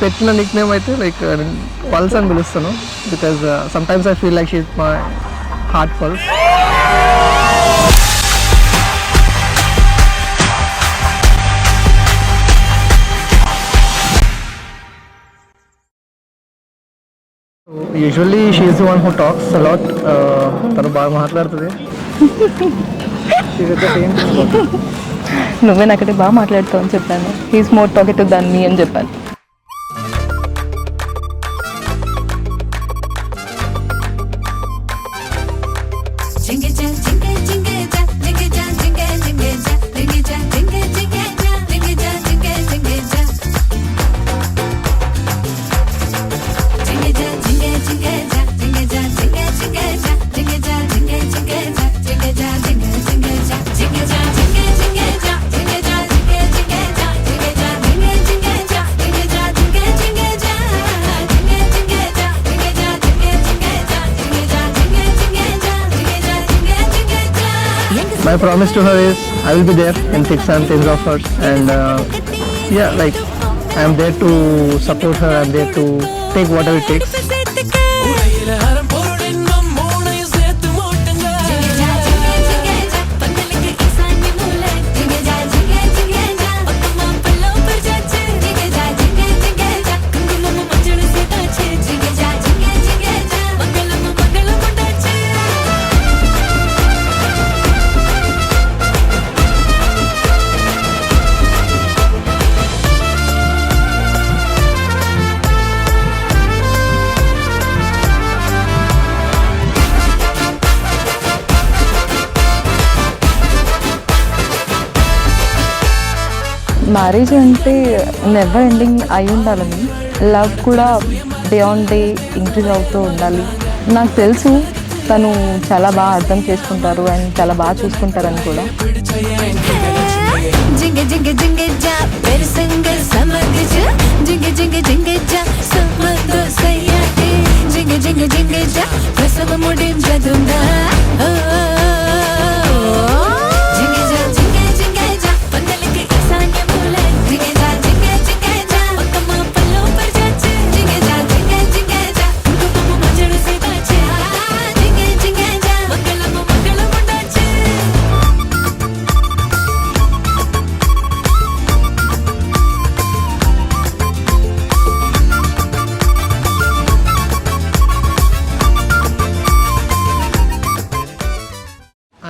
పెట్టిన Nick name అయితే like pulse అని పిలుస్తాను. Because sometimes I feel like she is my heart pulse. Usually she is the one who talks a lot. తను బాగా మాట్లాడుతుంది. నువ్వే నాకంటే బాగా మాట్లాడుతావు అని చెప్పాను. హీస్ మోర్ టాకెటివ్ దాన్ మీ అని చెప్పాను. My promise to her is I will be there in thick and thin of hers, and yeah, like I am there to support her. I am there to take whatever it takes. Marriage అంటే never ending అయి ఉండాలని, love కూడా day on day increase అవుతూ ఉండాలి. నాకు తెలుసు తను చాలా బాగా అర్థం చేసుకుంటారు అండ్ చాలా బాగా చూసుకుంటారని కూడా.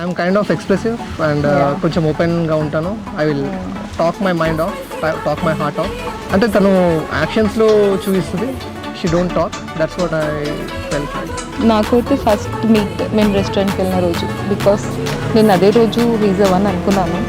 I'm kind of expressive and కొంచెం ఓపెన్గా ఉంటాను. I will talk my mind of, talk my heart of. అంటే తను యాక్షన్స్లో చూపిస్తుంది, she don't talk. That's what I felt. నాకైతే ఫస్ట్ మీట్ మేము రెస్టారెంట్కి వెళ్ళిన రోజు, బికాస్ నేను అదే రోజు రీజన్ అని అనుకున్నాను.